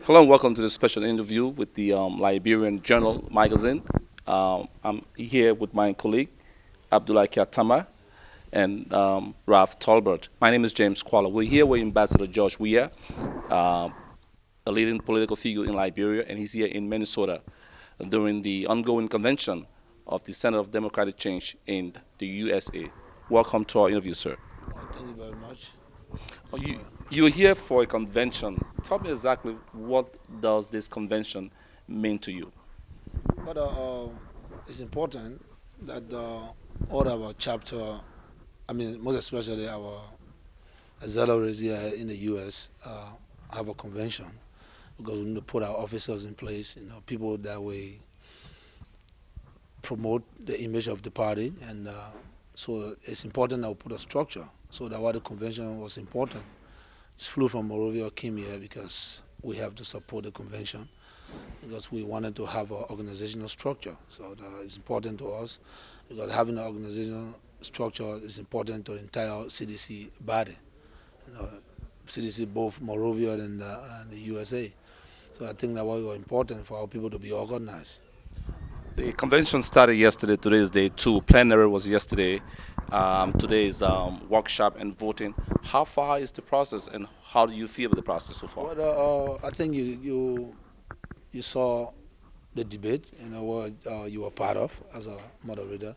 Hello and welcome to this special interview with the Liberian Journal magazine. I'm here with my colleague, Abdullah Kiatama, and Ralph Tolbert. My name is James Qualah. We're here with Ambassador George Weah, uh, a leading political figure in Liberia, and he's here in Minnesota during the ongoing convention of the Center of Democratic Change in the USA. Welcome to our interview, sir. Thank you very much. Oh, you're here for a convention. Tell me exactly what does this convention mean to you? But it's important that all our chapter, I mean, most especially our auxiliaries here in the U.S. Have a convention because we need to put our officers in place, people that way promote the image of the party. And so it's important that we put a structure. So that's why the convention was important. Just flew from Monrovia, came here because we have to support the convention because we wanted to have an organizational structure. So it's important to us because having an organizational structure is important to the entire CDC body. CDC, both Monrovia and the USA. So I think that was important for our people to be organized. The convention started yesterday. Today is day two. Plenary was yesterday. Today is workshop and voting. How far is the process, and how do you feel about the process so far? Well, I think you saw the debate, what you were part of as a moderator.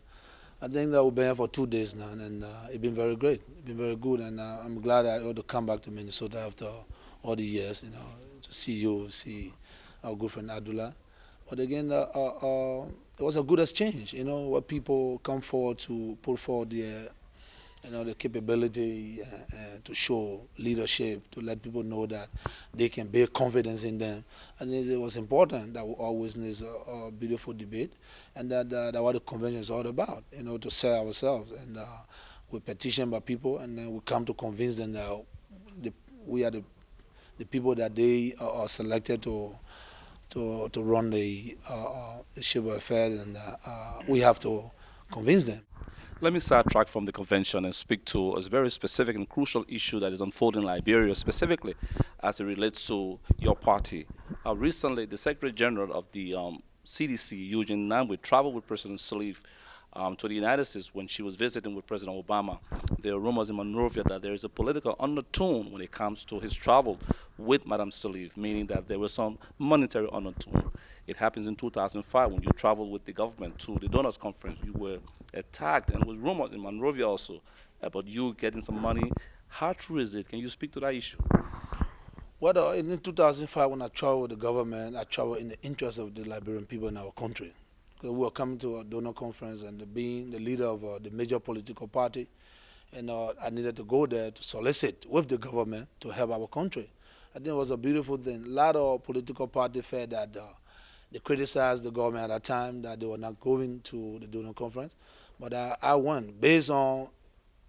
I think that we've been here for 2 days now, and it's been very great. It's been very good, and I'm glad I ought to come back to Minnesota after all the years, to see you, see our good friend Abdullah. But again, it was a good exchange, where people come forward to put forward the capability to show leadership, to let people know that they can build confidence in them. And it was important that we always need a beautiful debate, and that's what the convention is all about, to sell ourselves. And we petition by people, and then we come to convince them that we are the people that they are selected to run the ship of affairs, and we have to convince them. Let me sidetrack from the convention and speak to a very specific and crucial issue that is unfolding in Liberia, specifically as it relates to your party. Recently, the Secretary General of the CDC, Eugene Nambwe, traveled with President Sirleaf to the United States when she was visiting with President Obama. There are rumors in Monrovia that there is a political undertone when it comes to his travel with Madame Sirleaf, meaning that there was some monetary undertone. It happens in 2005 when you traveled with the government to the donors conference. You were attacked, and there was rumors in Monrovia also about you getting some money. How true is it? Can you speak to that issue? Well, in 2005, when I traveled with the government, I traveled in the interest of the Liberian people in our country. We were coming to a donor conference, and being the leader of the major political party, I needed to go there to solicit with the government to help our country. I think it was a beautiful thing. A lot of political parties felt that they criticized the government at that time that they were not going to the donor conference. But I went based on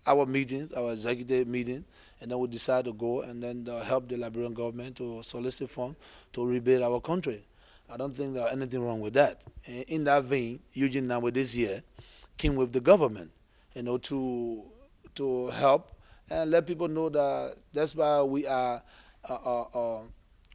our meetings, our executive meeting, and then we decided to go and then help the Liberian government to solicit funds to rebuild our country. I don't think there's anything wrong with that. In that vein, Eugene Nambwe this year came with the government, to help and let people know that that's why we are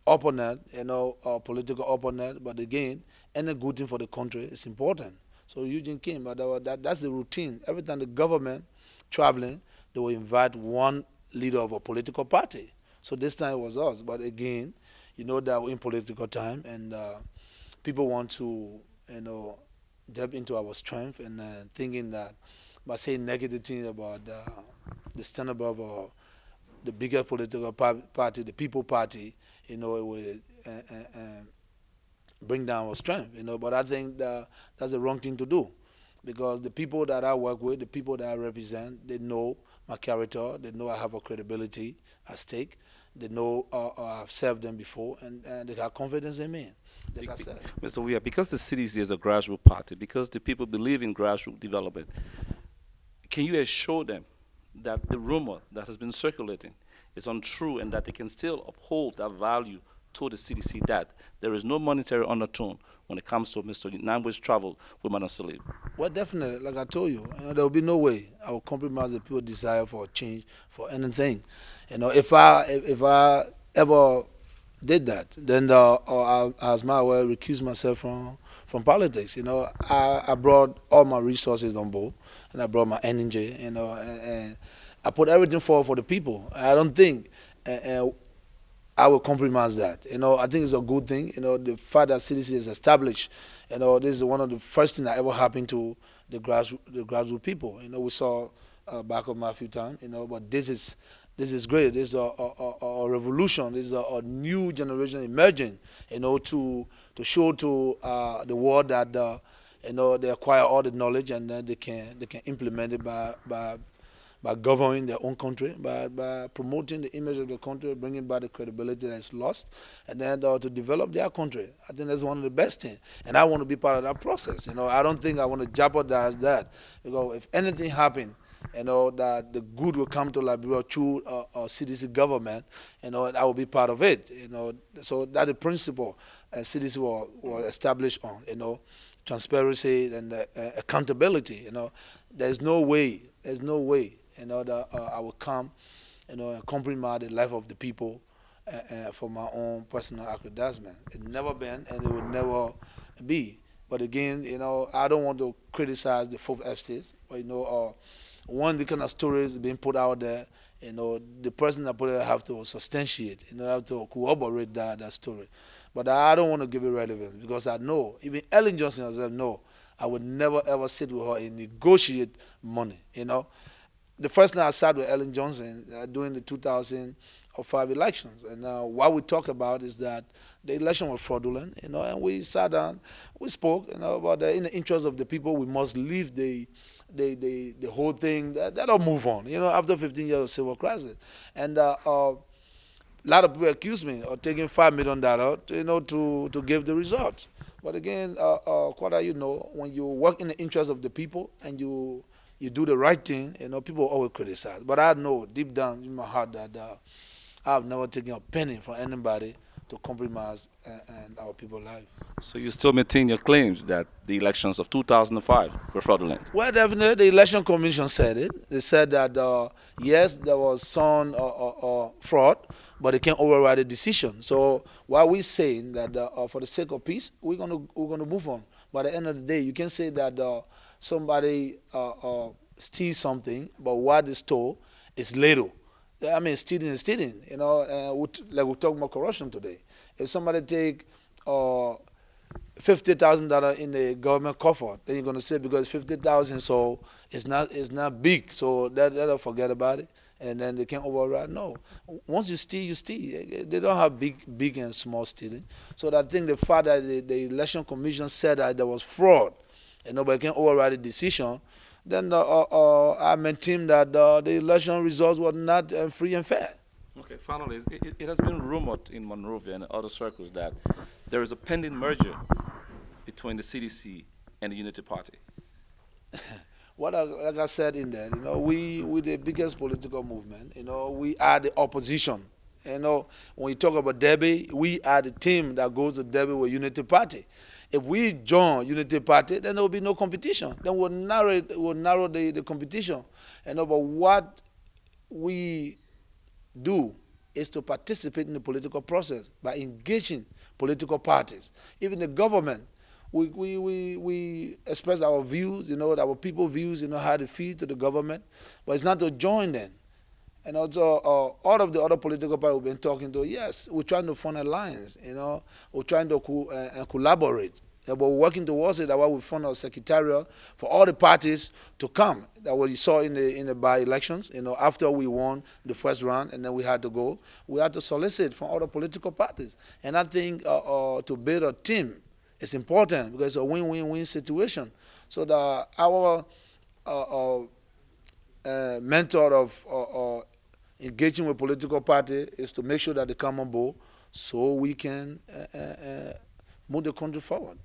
opponent, a political opponent. But again, any good thing for the country is important. So Eugene came, but that's the routine. Every time the government traveling, they will invite one leader of a political party. So this time it was us. But again, that we're in political time, and people want to, delve into our strength, and thinking that by saying negative things about the stand-up of the biggest political party, the People Party, it will bring down our strength, But I think that's the wrong thing to do, because the people that I work with, the people that I represent, they know my character, they know I have a credibility at stake, they know I've served them before, and they have confidence in me. Like I said. Mr. Weah, because the CDC is a grassroots party, because the people believe in grassroots development, can you assure them that the rumor that has been circulating is untrue, and that they can still uphold that value to the CDC, that there is no monetary undertone when it comes to Mr. Nambwe's travel with Madam Sirleaf? Well, definitely, like I told you, there will be no way I will compromise the people's desire for change for anything. If I ever did that. Then as my well recused myself from politics. I brought all my resources on board, and I brought my energy. And I put everything forward for the people. I don't think I will compromise that. I think it's a good thing. The fact that CDC is established. This is one of the first things that ever happened to the grassroots people. We saw back of a few times. But this is great. This is a revolution. This is a new generation emerging. To show to the world that they acquire all the knowledge, and then they can implement it by governing their own country, by promoting the image of the country, bringing back the credibility that's lost, and then to develop their country. I think that's one of the best things, and I want to be part of that process. I don't think I want to jeopardize that, because if anything happens, that the good will come to Liberia through CDC government, I will be part of it. So that the principle CDC was established on, transparency and accountability. There's no way, that I will come, and compromise the life of the people for my own personal aggrandizement. It's never been, and it will never be. But again, I don't want to criticize the fourth estate, but one of the kind of stories being put out there, the person that put it have to substantiate, have to corroborate that story. But I don't want to give it relevance, because I know, even Ellen Johnson herself know, I would never ever sit with her and negotiate money. The first time I sat with Ellen Johnson during the 2005 elections, and what we talk about is that the election was fraudulent, and we sat down, we spoke, about in the interest of the people, we must leave the whole thing, that'll move on, after 15 years of civil crisis. And a lot of people accuse me of taking $5 million, to give the results. But again, Qualah, when you work in the interest of the people and you do the right thing, people always criticize. But I know deep down in my heart that I've never taken a penny from anybody to compromise and our people's life. So you still maintain your claims that the elections of 2005 were fraudulent? Well, definitely, the Election Commission said it. They said that, yes, there was some fraud, but they can't override the decision. So while we're saying that for the sake of peace, we're gonna move on. By the end of the day, you can say that somebody steals something, but what they stole is little. I mean, stealing is stealing. Like we talk about corruption today. If somebody take $50,000 in the government coffer, then you're gonna say because 50,000, so it's not big, so that'll forget about it, and then they can't override. No, once you steal, you steal. They don't have big and small stealing. So I think the fact that the Election Commission said that there was fraud, and nobody can override the decision, then I maintain that the election results were not free and fair. Okay, finally, it has been rumored in Monrovia and other circles that there is a pending merger between the CDC and the Unity Party. Like I said in there, we the biggest political movement. We are the opposition. When you talk about Derby, we are the team that goes to Derby with Unity Party. If we join Unity Party, then there will be no competition. Then we'll narrow the competition. But what we do is to participate in the political process by engaging political parties. Even the government, we express our views, our people's views, how they feel to the government, but it's not to join them. And also, all of the other political parties we've been talking to, yes, we're trying to form an alliance, we're trying to collaborate. But we're working towards it. That's why we formed a secretariat for all the parties to come. That what you saw in the by-elections, after we won the first round and then we had to go, we had to solicit from other political parties. And I think to build a team is important because it's a win-win-win situation. So that our method of engaging with political party is to make sure that they come on board so we can move the country forward.